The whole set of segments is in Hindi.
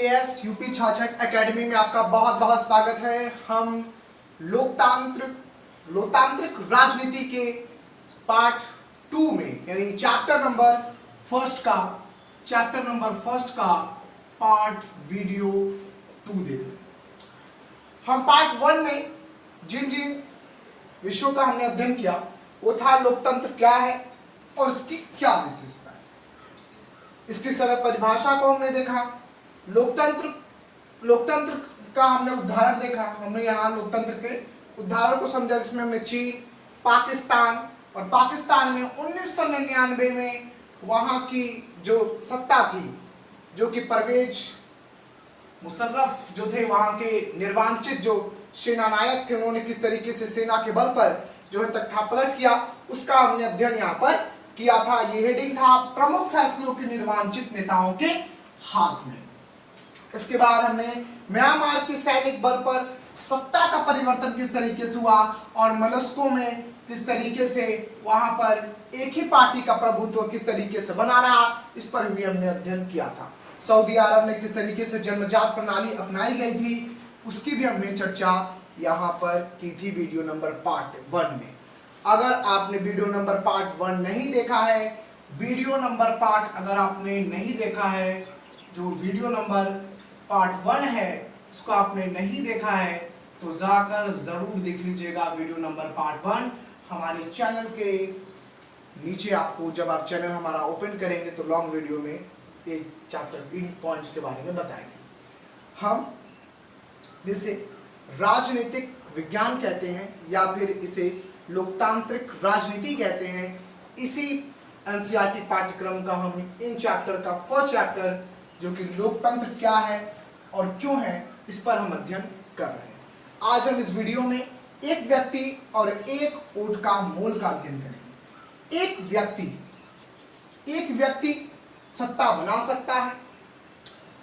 IAS यूपी 66 एकेडमी में आपका बहुत बहुत स्वागत है। हम लोकतांत्रिक राजनीति के पार्ट 2 में यानी चैप्टर नंबर फर्स्ट का पार्ट वीडियो 2 देख रहे हैं। हम पार्ट 1 में जिन विषयों का हमने अध्ययन किया वो था लोकतंत्र क्या है और इसकी क्या विशेषता है। इसकी सरल परिभाषा को हमने देखा। लोकतंत्र का हमने उदाहरण देखा। हमने यहाँ लोकतंत्र के उदाहरण को समझा जिसमें हमने चीन, पाकिस्तान में 1999 में वहाँ की जो सत्ता थी, जो कि परवेज मुशर्रफ जो थे, वहाँ के निर्वांचित जो सेना नायक थे, उन्होंने किस तरीके से सेना के बल पर जो है तख्तापलट किया, उसका हमने अध्ययन यहाँ पर किया था। ये हेडिंग था प्रमुख फैसलों के निर्वांचित नेताओं के हाथ में। इसके बाद हमने म्यांमार के सैनिक बल पर सत्ता का परिवर्तन किस तरीके से हुआ और मोलस्को में किस तरीके से वहां पर एक ही पार्टी का प्रभुत्व किस तरीके से बना रहा, इस पर भी हमने अध्ययन किया था। सऊदी अरब में किस तरीके से जन्मजात प्रणाली अपनाई गई थी, उसकी भी हमने चर्चा यहाँ पर की थी वीडियो नंबर पार्ट 1 में। अगर आपने वीडियो नंबर पार्ट 1 नहीं देखा है, वीडियो नंबर पार्ट अगर आपने नहीं देखा है, जो वीडियो नंबर पार्ट 1 है उसको आपने नहीं देखा है तो जाकर जरूर देख लीजिएगा। वीडियो नंबर पार्ट 1 हमारे चैनल के नीचे आपको, जब आप चैनल हमारा ओपन करेंगे तो लॉन्ग वीडियो में एक चैप्टर इन पॉइंट्स के बारे में बताएंगे। हम जिसे राजनीतिक विज्ञान कहते हैं या फिर इसे लोकतांत्रिक राजनीति कहते हैं, इसी एनसीईआरटी पाठ्यक्रम का हम इन चैप्टर का फर्स्ट चैप्टर जो कि लोकतंत्र क्या है और क्यों है, इस पर हम अध्ययन कर रहे हैं। आज हम इस वीडियो में एक व्यक्ति और एक वोट का मोल का अध्ययन करेंगे। एक व्यक्ति सत्ता बना सकता है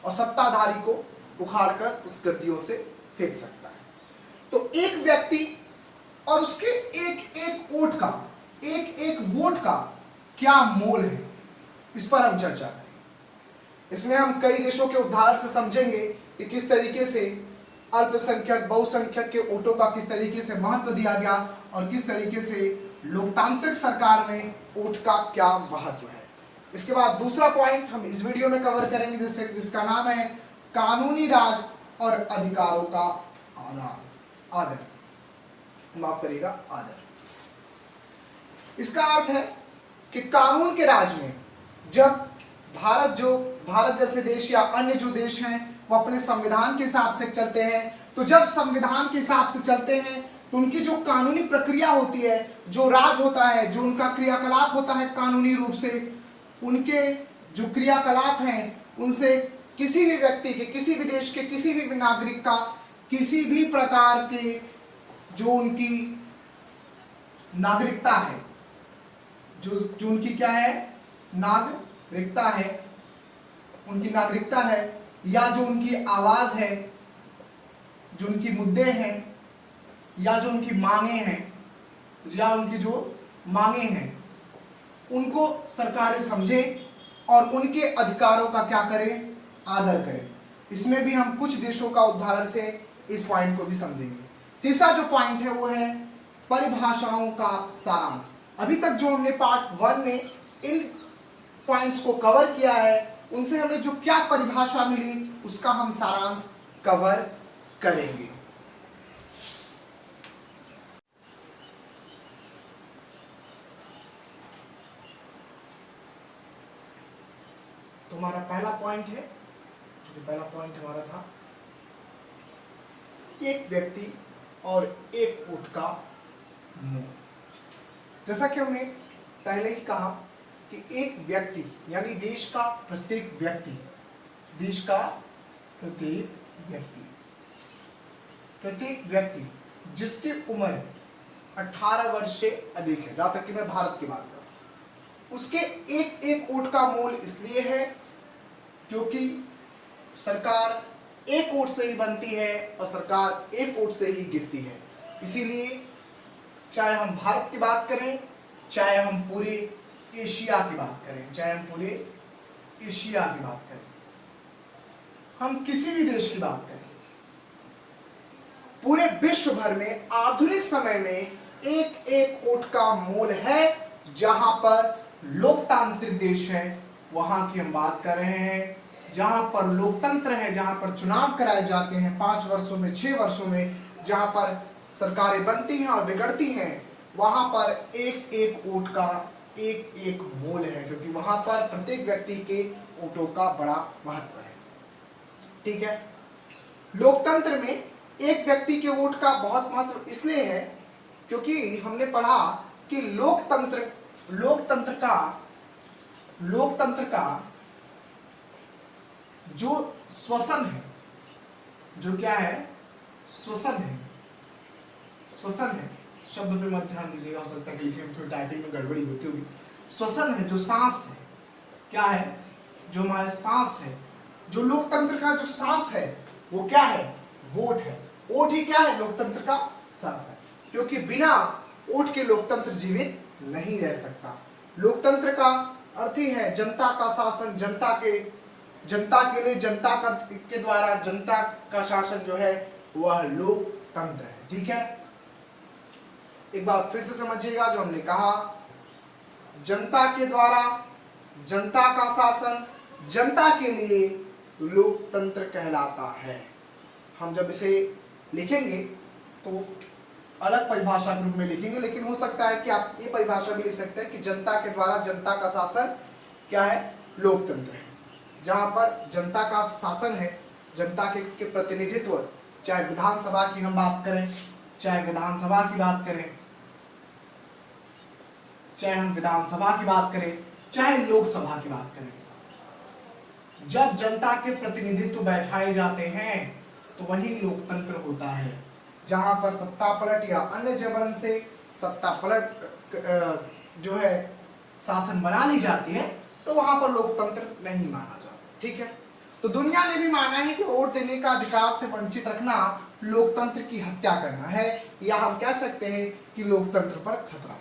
और सत्ताधारी को उखाड़कर उस गद्दियों से फेंक सकता है। तो एक व्यक्ति और उसके एक वोट का क्या मोल है, इस पर हम चर्चा करेंगे। इसमें हम कई देशों के उदाहरण से समझेंगे कि किस तरीके से अल्पसंख्यक बहुसंख्यक के वोटों का किस तरीके से महत्व दिया गया और किस तरीके से लोकतांत्रिक सरकार में वोट का क्या महत्व है। इसके बाद दूसरा पॉइंट हम इस वीडियो में कवर करेंगे जिसका नाम है कानूनी राज और अधिकारों का आदर। माफ करिएगा, आदर। इसका अर्थ है कि कानून के राज में जब भारत जैसे देश या अन्य जो देश हैं वो अपने संविधान के हिसाब से चलते हैं, तो जब संविधान के हिसाब से चलते हैं तो उनकी जो कानूनी प्रक्रिया होती है, जो राज होता है, जो उनका क्रियाकलाप होता है कानूनी रूप से, उनके जो क्रियाकलाप हैं उनसे किसी भी व्यक्ति के, किसी भी देश के, किसी भी नागरिक का किसी भी प्रकार के जो उनकी नागरिकता है, जो उनकी क्या है, नागरिकता है, उनकी नागरिकता है या जो उनकी आवाज है, जो उनकी मुद्दे हैं या जो उनकी मांगे हैं उनको सरकारें समझें और उनके अधिकारों का क्या करें, आदर करें। इसमें भी हम कुछ देशों का उदाहरण से इस पॉइंट को भी समझेंगे। तीसरा जो पॉइंट है वो है परिभाषाओं का सारांश। अभी तक जो हमने पार्ट 1 में इन पॉइंट्स को कवर किया है, उनसे हमें जो क्या परिभाषा मिली उसका हम सारांश कवर करेंगे। तो हमारा पहला पॉइंट है, जो कि पहला पॉइंट हमारा था एक व्यक्ति और एक वोट का मोल। जैसा कि हमने पहले ही कहा कि एक व्यक्ति यानी देश का प्रत्येक व्यक्ति जिसकी उम्र 18 वर्ष से अधिक है, जहां तक कि मैं भारत की बात करूं, उसके एक वोट का मोल इसलिए है क्योंकि सरकार एक वोट से ही बनती है और सरकार एक वोट से ही गिरती है। इसीलिए चाहे हम भारत की बात करें, चाहे हम पूरे एशिया की बात करें, हम किसी भी देश की बात करें, पूरे विश्व भर में आधुनिक समय में एक एक वोट का मोल है। जहां पर लोकतांत्रिक देश है वहां की हम बात कर रहे हैं, जहां पर लोकतंत्र है, जहां पर चुनाव कराए जाते हैं 5 वर्षों में, 6 वर्षों में, जहां पर सरकारें बनती हैं और बिगड़ती हैं, वहां पर एक एक वोट का एक एक मोल है, क्योंकि वहां पर प्रत्येक व्यक्ति के वोटों का बड़ा महत्व है। ठीक है, लोकतंत्र में एक व्यक्ति के वोट का बहुत महत्व इसलिए है क्योंकि हमने पढ़ा कि लोकतंत्र का जो श्वसन है, जो क्या है, श्वसन है, शब्द पे मत ध्यान दीजिएगा, हो सकता है कि लिखने में थोड़ी टाइपिंग में गड़बड़ी होती होगी। श्वसन है, जो सांस है, क्या है, जो हमारे सांस है, जो लोकतंत्र का जो सांस है वो क्या है, वोट है। वोट ही क्या है, लोकतंत्र का सांस है, क्योंकि बिना वोट के लोकतंत्र जीवित नहीं रह सकता। लोकतंत्र का अर्थ ही है जनता का शासन, जनता के लिए, जनता के द्वारा जनता का शासन जो है वह लोकतंत्र है। ठीक है, एक बार फिर से समझिएगा जो हमने कहा, जनता के द्वारा जनता का शासन, जनता के लिए लोकतंत्र कहलाता है। हम जब इसे लिखेंगे तो अलग परिभाषा के रूप में लिखेंगे, लेकिन हो सकता है कि आप ये परिभाषा भी लिख सकते हैं कि जनता के द्वारा जनता का शासन क्या है, लोकतंत्र है। जहां पर जनता का शासन है, जनता के प्रतिनिधित्व, चाहे विधानसभा की हम बात करें, चाहे विधानसभा की बात करें, चाहे हम विधानसभा की बात करें, चाहे लोकसभा की बात करें, जब जनता के प्रतिनिधित्व बैठाए जाते हैं तो वही लोकतंत्र होता है। जहां पर सत्ता पलट या अन्य जबरन से सत्ता पलट जो है शासन बना ली जाती है तो वहां पर लोकतंत्र नहीं माना जाता। ठीक है, तो दुनिया ने भी माना है कि वोट देने का अधिकार से वंचित रखना लोकतंत्र की हत्या करना है, या हम कह सकते हैं कि लोकतंत्र पर खतरा है।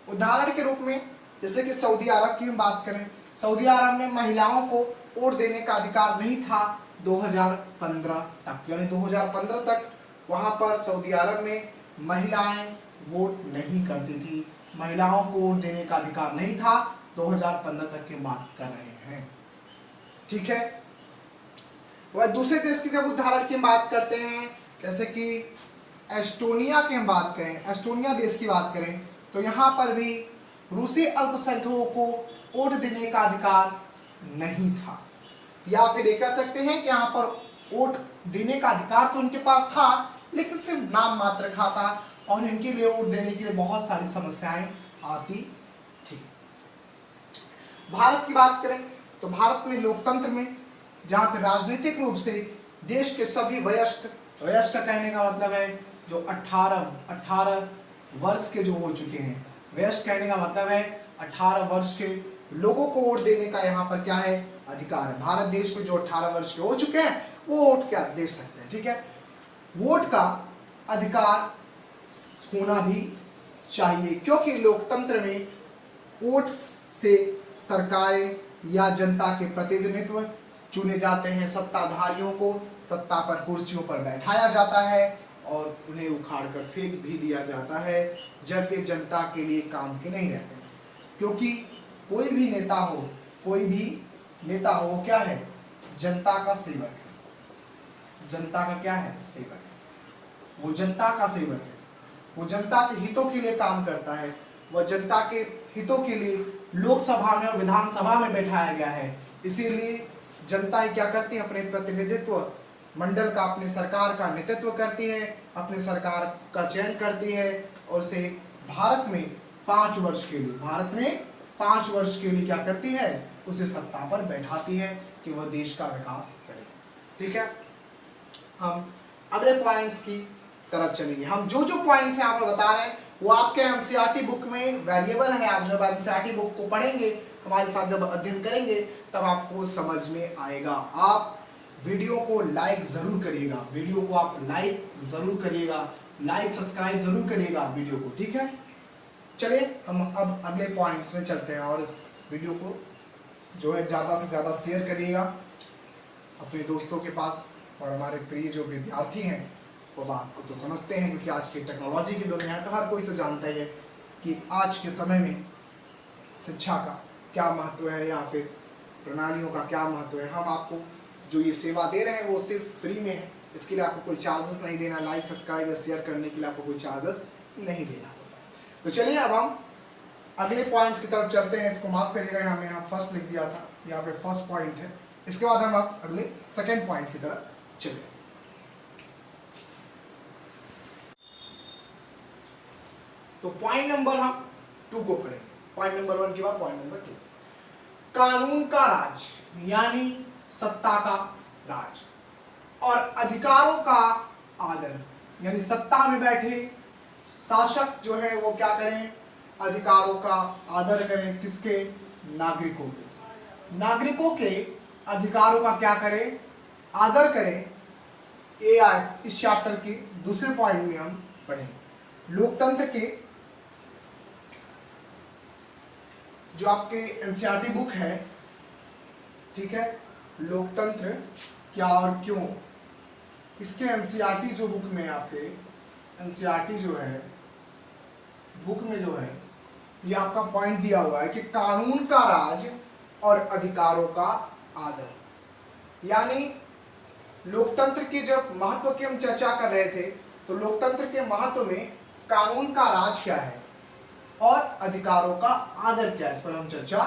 उदाहरण के रूप में जैसे कि सऊदी अरब की हम बात करें, सऊदी अरब में महिलाओं को वोट देने का अधिकार नहीं था 2015 तक, यानी 2015 तक वहां पर सऊदी अरब में महिलाएं वोट नहीं करती थी, महिलाओं को वोट देने का अधिकार नहीं था। 2015 तक की बात कर रहे हैं। ठीक है, वह दूसरे देश की जब उदाहरण की बात करते हैं, जैसे कि एस्टोनिया की हम बात करें, एस्टोनिया देश की बात करें, तो यहाँ पर भी रूसी अल्पसंख्यकों को वोट देने का अधिकार नहीं था, या फिर ये कह सकते हैं कि यहाँ पर वोट देने का अधिकार तो उनके पास था लेकिन सिर्फ नाम मात्र का था, और इनके लिए वोट देने के लिए बहुत सारी समस्याएं आती थी। भारत की बात करें तो भारत में लोकतंत्र में जहाँ पे राजनीतिक रूप से देश के सभी वयस्क कहने का मतलब है जो 18 वर्ष के जो हो चुके हैं, वयस्क कहने का मतलब है 18 वर्ष के लोगों को वोट देने का यहाँ पर क्या है, अधिकार है। भारत देश में जो 18 वर्ष के हो चुके हैं वो वोट क्या दे सकते हैं। ठीक है, वोट का अधिकार होना भी चाहिए, क्योंकि लोकतंत्र में वोट से सरकारें या जनता के प्रतिनिधित्व चुने जाते हैं, सत्ताधारियों को सत्ता पर कुर्सियों पर बैठाया जाता है और उन्हें उखाड़कर फेंक भी दिया जाता है जब ये जनता के लिए काम के नहीं रहते। क्योंकि कोई भी नेता हो वो क्या है, जनता का सेवक है। जनता का क्या है, सेवक है। वो जनता का सेवक है, वो जनता के हितों के लिए काम करता है, वह जनता के हितों के लिए लोकसभा में और विधानसभा में बैठाया गया है। इसीलिए जनता क्या करती है, अपने प्रतिनिधित्व मंडल का, अपनी सरकार का नेतृत्व करती है, अपनी सरकार का चयन करती है और उसे भारत में 5 वर्ष के लिए क्या करती है, उसे सत्ता पर बैठाती है कि वह देश का विकास करे। ठीक है, हम अगले पॉइंट्स की तरफ चलेंगे। हम जो पॉइंट्स यहाँ पर बता रहे हैं वो आपके एनसीईआरटी बुक में वेरिएबल है। आप जब एनसीईआरटी बुक को पढ़ेंगे, हमारे साथ जब अध्ययन करेंगे, तब आपको समझ में आएगा। आप वीडियो को लाइक जरूर करिएगा, लाइक सब्सक्राइब जरूर करिएगा वीडियो को। ठीक है, चलिए हम अब अगले पॉइंट्स में चलते हैं और इस वीडियो को जो है ज़्यादा से ज़्यादा शेयर करिएगा। अपने दोस्तों के पास, और हमारे प्रिय जो विद्यार्थी हैं वो बात को तो समझते हैं, क्योंकि आज की टेक्नोलॉजी की दुनिया है तो हर कोई तो जानता ही है कि आज के समय में शिक्षा का क्या महत्व है या फिर प्रणालियों का क्या महत्व है। हम आपको जो ये सेवा दे रहे हैं वो सिर्फ फ्री में है, इसके लिए आपको कोई चार्जेस नहीं देना, लाइक सब्सक्राइब या शेयर करने के लिए आपको कोई चार्जेस नहीं देना होता। तो चलिए अब हम अगले पॉइंट्स की तरफ चलते हैं। इसको माफ करिएगा, यहाँ मैं फर्स्ट लिख दिया था, यहाँ पे फर्स्ट पॉइंट है। इसके बाद हम अब अगले सेकेंड पॉइंट की तरफ चले। तो पॉइंट नंबर हम 2 को पढ़ेंगे। पॉइंट नंबर 1 के बाद पॉइंट नंबर 2, कानून का राज यानी सत्ता का राज और अधिकारों का आदर, यानी सत्ता में बैठे शासक जो है वो क्या करें, अधिकारों का आदर करें। किसके? नागरिकों के। नागरिकों के अधिकारों का क्या करें? आदर करें। ये आज इस चैप्टर के दूसरे पॉइंट में हम पढ़ेंगे। लोकतंत्र के जो आपके एनसीईआरटी बुक है, ठीक है, लोकतंत्र क्या और क्यों, इसके एनसीईआरटी जो बुक में आपके एनसीईआरटी जो है बुक में जो है ये आपका पॉइंट दिया हुआ है कि कानून का राज और अधिकारों का आदर। यानी लोकतंत्र के जब महत्व की हम चर्चा कर रहे थे तो लोकतंत्र के महत्व में कानून का राज क्या है और अधिकारों का आदर क्या है, इस पर हम चर्चा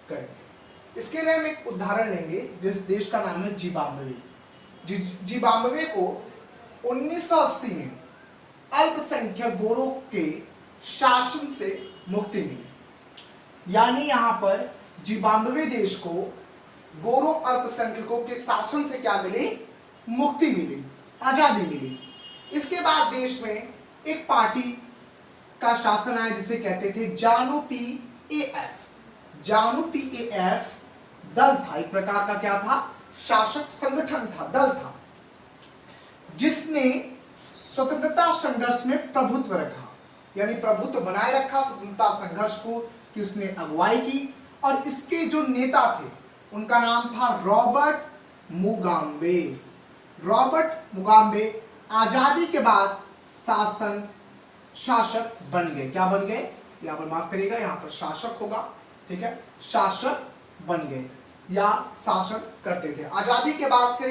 करेंगे। इसके लिए हम एक उदाहरण लेंगे जिस देश का नाम है जिम्बाब्वे। जिम्बाब्वे को 1980 में अल्पसंख्यक गोरों के शासन से मुक्ति मिली। यानी यहां पर जिम्बाब्वे देश को गोरों अल्पसंख्यकों के शासन से क्या मिली? मुक्ति मिली, आजादी मिली। इसके बाद देश में एक पार्टी का शासन आया जिसे कहते थे जानु पीएएफ। जानु पीएएफ दल था, एक प्रकार का क्या था? शासक संगठन था, दल था, जिसने स्वतंत्रता संघर्ष में प्रभुत्व रखा, यानी प्रभुत्व बनाए रखा स्वतंत्रता संघर्ष को, कि उसने अगुवाई की। और इसके जो नेता थे उनका नाम था रॉबर्ट मुगाबे। रॉबर्ट मुगाबे आजादी के बाद शासक बन गए। क्या बन गए? यहाँ पर माफ करिएगा, यहाँ पर शासक होगा, ठीक है, शासक बन गए या शासन करते थे। आजादी के बाद से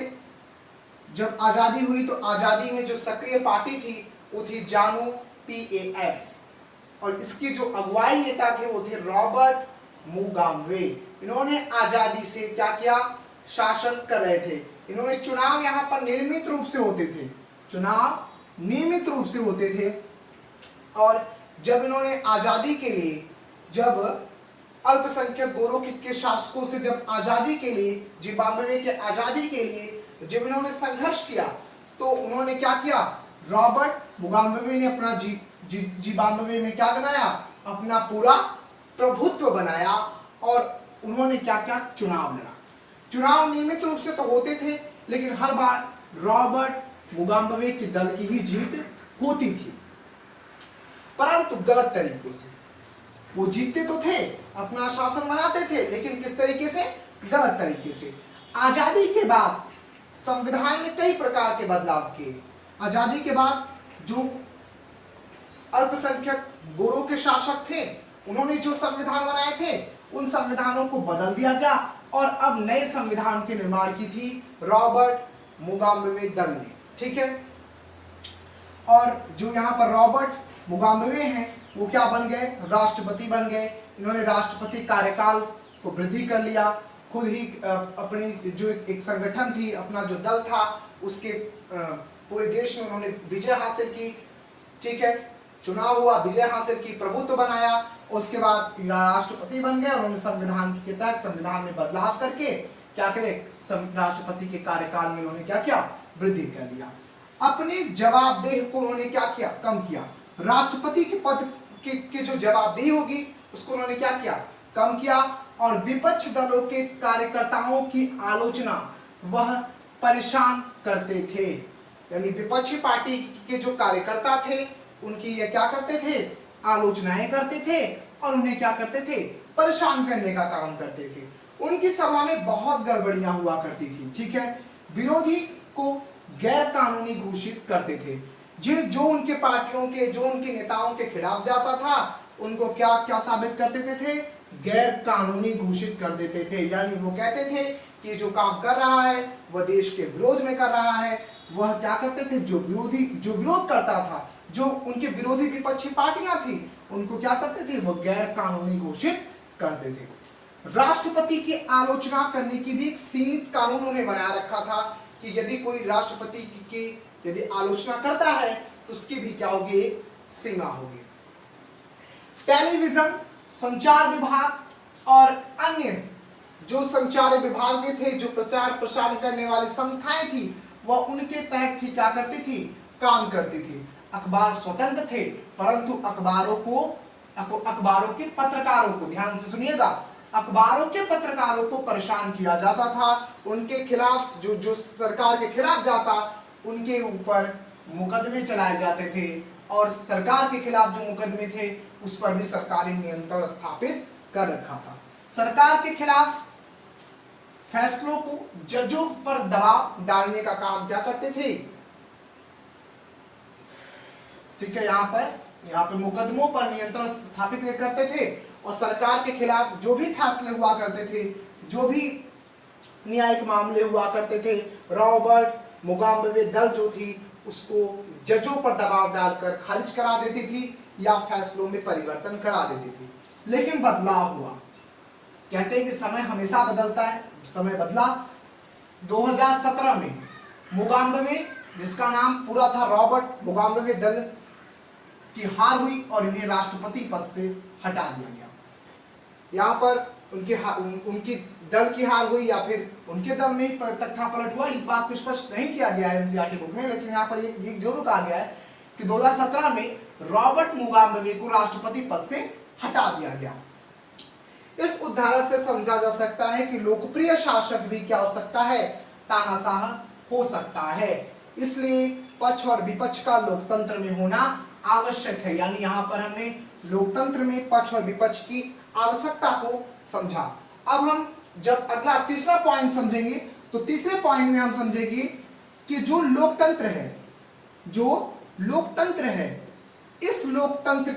जब आजादी हुई तो आजादी में जो सक्रिय पार्टी थी वो थी जानु पीएएफ, और इसके जो अगुवाई नेता थे वो थे रॉबर्ट मुगाबे। इन्होंने आजादी से क्या किया? शासन कर रहे थे। इन्होंने चुनाव यहाँ पर नियमित रूप से होते थे, चुनाव नियमित रूप से होते थे। और जब इन्होंने आजादी के लिए, जब अल्पसंख्यक गोरों के शासकों से जब आजादी के लिए, जिम्बाब्वे के आजादी के लिए जब इन्होंने संघर्ष किया तो उन्होंने क्या किया? रॉबर्ट मुगाबे ने अपना जिम्बाब्वे में क्या बनाया? अपना पूरा प्रभुत्व बनाया और उन्होंने क्या क्या? चुनाव लड़ा। चुनाव नियमित रूप से तो होते थे, लेकिन हर बार रॉबर्ट मुगाबे के दल की ही जीत होती थी, परंतु गलत तरीकों से। वो जीतते तो थे, अपना शासन बनाते थे, लेकिन किस तरीके से? गलत तरीके से। आजादी के बाद संविधान में कई प्रकार के बदलाव किए। आजादी के बाद जो अल्पसंख्यक गोरों के शासक थे उन्होंने जो संविधान बनाए थे उन संविधानों को बदल दिया गया और अब नए संविधान के निर्माण की थी रॉबर्ट मुगाबे दल ने, ठीक है। और जो यहाँ पर रॉबर्ट मुगाबे हैं वो क्या बन गए? राष्ट्रपति बन गए। इन्होंने राष्ट्रपति कार्यकाल को वृद्धि कर लिया, खुद ही अपनी जो एक संगठन थी, अपना जो दल था उसके पूरे देश में उन्होंने विजय हासिल की, ठीक है। चुनाव हुआ, विजय हासिल की, प्रभुत्व बनाया, उसके बाद राष्ट्रपति बन गए। उन्होंने संविधान के तहत संविधान में बदलाव करके क्या करे? राष्ट्रपति के कार्यकाल में उन्होंने क्या किया? वृद्धि कर लिया। अपने जवाबदेह को उन्होंने क्या किया? कम किया। राष्ट्रपति के पद की जो जवाबदेही होगी उसको उन्होंने क्या किया? कम किया। और विपक्ष दलों के कार्यकर्ताओं की आलोचना वह परेशान करते थे, यानी विपक्षी पार्टी के जो कार्यकर्ता थे उनकी ये क्या करते थे? आलोचनाएं करते थे और उन्हें क्या करते थे? परेशान करने का काम करते थे। उनकी सभा में बहुत गड़बड़ियां हुआ करती थी, ठीक है। विरोधी को गैर कानूनी घोषित करते थे। जो उनके पार्टियों के, जो उनके नेताओं के खिलाफ जाता था, उनको क्या क्या साबित कर देते थे? गैर कानूनी घोषित कर देते थे। यानी वो कहते थे कि जो काम कर रहा है वह देश के विरोध में कर रहा है। वह क्या करते थे? जो विरोध करता था, जो उनके विरोधी विपक्षी पार्टियां थी, उनको क्या करते थे? वो गैर कानूनी घोषित करते थे। राष्ट्रपति की आलोचना करने की भी एक सीमित कानून उन्होंने बना रखा था कि यदि कोई राष्ट्रपति की यदि आलोचना करता है तो उसकी भी क्या होगी? एक सीमा होगी। टेलीविजन, संचार विभाग और अन्य जो संचार विभाग के थे, जो प्रचार प्रसार करने वाली संस्थाएं थी, वह उनके तहत ही क्या करती थी? काम करती थी। अखबार स्वतंत्र थे, परंतु अखबारों के पत्रकारों को, ध्यान से सुनिएगा, अखबारों के पत्रकारों को परेशान किया जाता था। उनके खिलाफ जो सरकार के खिलाफ जाता, उनके ऊपर मुकदमे चलाए जाते थे और सरकार के खिलाफ जो मुकदमे थे उस पर भी सरकारी नियंत्रण स्थापित कर रखा था। सरकार के खिलाफ फैसलों को जजों पर दबाव डालने का काम क्या करते थे? ठीक है, यहाँ पर मुकदमों पर नियंत्रण स्थापित करते थे और सरकार के खिलाफ जो भी फैसले हुआ करते थे, जो भी न्यायिक मामले हुआ करते थे, रॉबर्ट मुगाबे दल जो थी उसको जजों पर दबाव डालकर खारिज करा देती थी या फैसलों में परिवर्तन करा देती थी। लेकिन बदलाव हुआ। कहते हैं कि समय हमेशा बदलता है, समय बदला। 2017 में मुगाबे, जिसका नाम पूरा था रॉबर्ट मुगाबे दल, की हार हुई और इन्हें राष्ट्रपति पद से हटा दिया गया। यहाँ पर उनकी दल की हार हुई या फिर उनके दल में ही तख्ता पलट हुआ, इस बात को स्पष्ट नहीं किया गया है एनसीईआरटी बुक में, लेकिन यहाँ पर ये जरूर कहा गया है कि 2017 में रॉबर्ट मुगाबे को राष्ट्रपति पद से हटा दिया गया। इस उदाहरण से समझा जा सकता है कि लोकप्रिय शासक भी क्या हो सकता है? तानाशाह हो सकता है। इसलिए पक्ष और विपक्ष का लोकतंत्र में होना आवश्यक है। यानी यहाँ पर हमने लोकतंत्र में पक्ष और विपक्ष की आवश्यकता को समझा। अब हम जब अगला तीसरा पॉइंट समझेंगे तो तीसरे पॉइंट में हम समझेंगे कि जो लोकतंत्र है, इस लोकतंत्र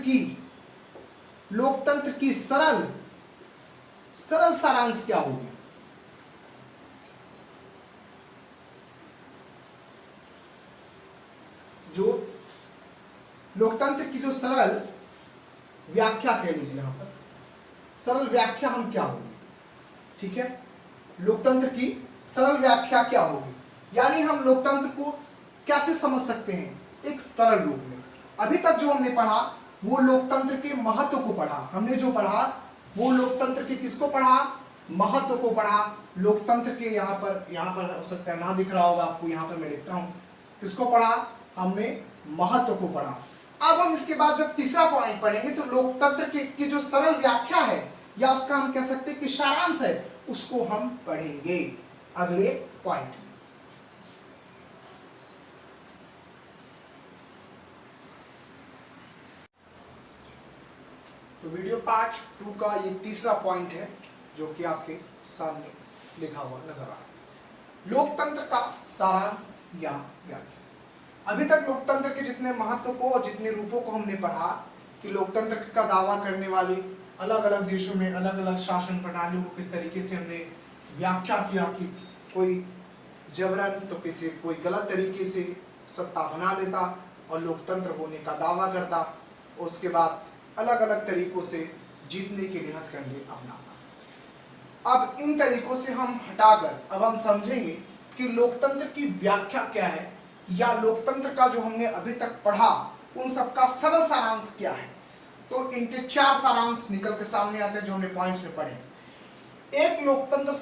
की सरल सारांश क्या होगी? जो लोकतंत्र की जो सरल व्याख्या कह लीजिए, यहां पर सरल व्याख्या हम क्या होगी? ठीक है, लोकतंत्र की सरल व्याख्या क्या होगी? यानी हम लोकतंत्र को कैसे समझ सकते हैं? एक सरल रूप में। अभी तक जो हमने पढ़ा वो लोकतंत्र के महत्व को पढ़ा। हमने जो पढ़ा वो लोकतंत्र के किसको पढ़ा? महत्व को पढ़ा। लोकतंत्र के यहाँ पर हो सकता है ना दिख रहा होगा आपको, यहाँ पर मैं लिखता हूँ, किसको पढ़ा? हमने महत्व को पढ़ा। अब हम इसके बाद जब तीसरा पॉइंट पढ़ेंगे तो लोकतंत्र की जो सरल व्याख्या है या उसका हम कह सकते हैं कि सारांश है, उसको हम पढ़ेंगे अगले पॉइंट। तो वीडियो पार्ट 2 का ये तीसरा पॉइंट है जो कि आपके सामने लिखा हुआ नजर आ रहा है, लोकतंत्र का सारांश या व्याख्या। अभी तक लोकतंत्र के जितने महत्व को और जितने रूपों को हमने पढ़ा कि लोकतंत्र का दावा करने वाले अलग अलग देशों में अलग अलग शासन प्रणालियों को किस तरीके से हमने व्याख्या किया कि कोई जबरन तो किसी कोई गलत तरीके से सत्ता बना लेता और लोकतंत्र होने का दावा करता, उसके बाद अलग अलग तरीकों से जीतने के लिए हथकंडे अपनाता। अब इन तरीकों से हम हटाकर अब हम समझेंगे कि लोकतंत्र की व्याख्या क्या है या लोकतंत्र का जो हमने अभी तक पढ़ा उन सबका सरल सारांश क्या है। तो इनके 4 सारांश निकल के सामने आते हैं जो हमने पॉइंट्स में पढ़े। एक लोकतंत्र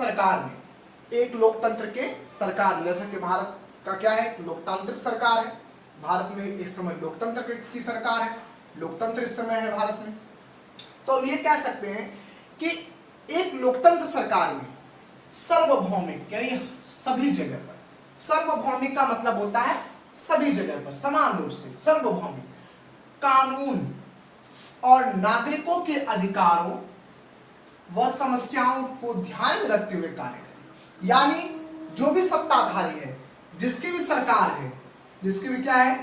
के सरकार में, जैसे कि भारत का क्या है? लोकतांत्रिक सरकार है। भारत में इस समय लोकतंत्र की सरकार है, लोकतंत्र इस समय है भारत में। तो ये कह सकते हैं कि एक लोकतंत्र सरकार में सार्वभौमिक यानी सभी जगह पर, सार्वभौमिक का मतलब होता है सभी जगह पर समान रूप से, सार्वभौमिक कानून और नागरिकों के अधिकारों वह समस्याओं को ध्यान में रखते हुए कार्य करे। यानी जो भी सत्ताधारी है, जिसकी भी सरकार है, जिसकी भी क्या है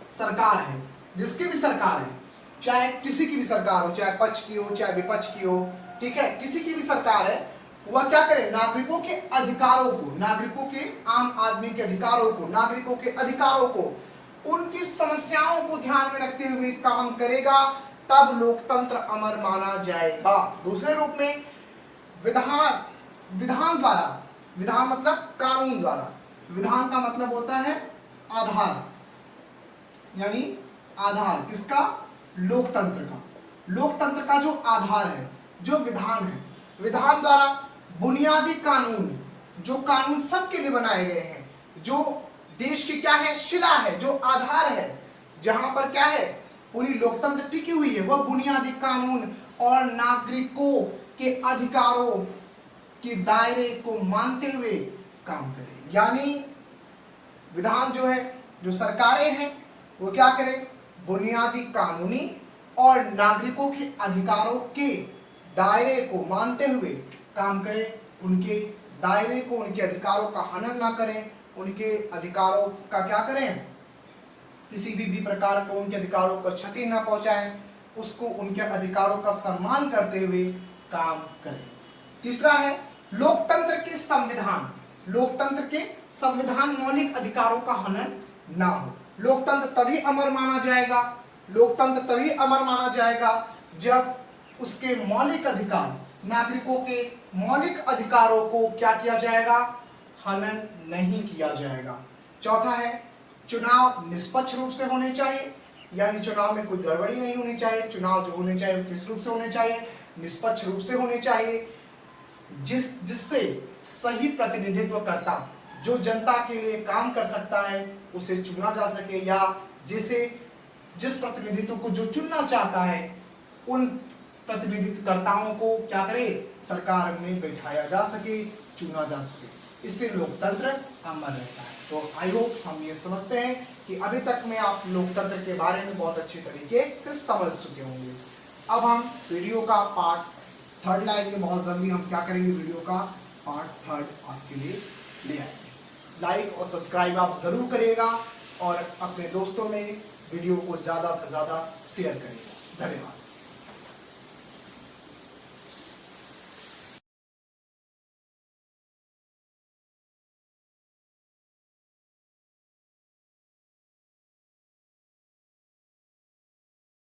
सरकार है, जिसकी भी सरकार है, चाहे किसी की भी सरकार हो, चाहे पक्ष की हो चाहे विपक्ष की हो, ठीक है, किसी की भी सरकार है, वह क्या करे, नागरिकों के अधिकारों को, नागरिकों के, आम आदमी के अधिकारों को, नागरिकों के अधिकारों को, उनकी समस्याओं को ध्यान में रखते हुए काम करेगा, तब लोकतंत्र अमर माना जाएगा। दूसरे रूप में विधान द्वारा, विधान मतलब कानून द्वारा, विधान का मतलब होता है आधार, यानी आधार किसका, लोकतंत्र का। लोकतंत्र का जो आधार है, जो विधान है, विधान द्वारा बुनियादी कानून, जो कानून सबके लिए बनाए गए हैं, जो देश की क्या है शिला है, जो आधार है, जहां पर क्या है पूरी लोकतंत्र टिकी हुई है, वह बुनियादी कानून और नागरिकों के अधिकारों के दायरे को मानते हुए काम करे। यानी विधान जो है, जो सरकारें हैं, वो क्या करें, बुनियादी कानूनी और नागरिकों के अधिकारों के दायरे को मानते हुए काम करें, उनके दायरे को, उनके अधिकारों का हनन ना करें, उनके अधिकारों का क्या करें, किसी भी प्रकार को उनके अधिकारों को क्षति ना पहुंचाएं, उसको उनके अधिकारों का सम्मान करते हुए काम करें। तीसरा है लोकतंत्र के संविधान, लोकतंत्र के संविधान मौलिक अधिकारों का हनन ना हो। लोकतंत्र तभी अमर माना जाएगा, लोकतंत्र तभी अमर माना जाएगा जब उसके मौलिक अधिकार, नागरिकों के मौलिक अधिकारों को क्या किया जाएगा, हनन नहीं किया जाएगा। चौथा है चुनाव निष्पक्ष रूप से होने चाहिए, यानी चुनाव में कोई गड़बड़ी नहीं होनी चाहिए। चुनाव जो होने चाहिए किस रूप से होने चाहिए, निष्पक्ष रूप से होने चाहिए, जिससे सही प्रतिनिधित्व करता, जो जनता के लिए काम कर सकता है, उसे चुना जा सके, या जिस प्रतिनिधित्व को जो चुनना चाहता है, उन प्रतिनिधित्वकर्ताओं को क्या करे, सरकार में बैठाया जा सके, चुना जा सके। इससे लोकतंत्र अमर रहता है। तो आई होप हम ये समझते हैं कि अभी तक में आप लोकतंत्र के बारे में बहुत अच्छे तरीके से समझ चुके होंगे। अब हम वीडियो का पार्ट 3 लाएंगे, बहुत जल्दी हम क्या करेंगे, वीडियो का पार्ट 3 आपके लिए ले आएंगे। लाइक और सब्सक्राइब आप जरूर करिएगा और अपने दोस्तों में वीडियो को ज़्यादा से ज़्यादा शेयर करिएगा। धन्यवाद।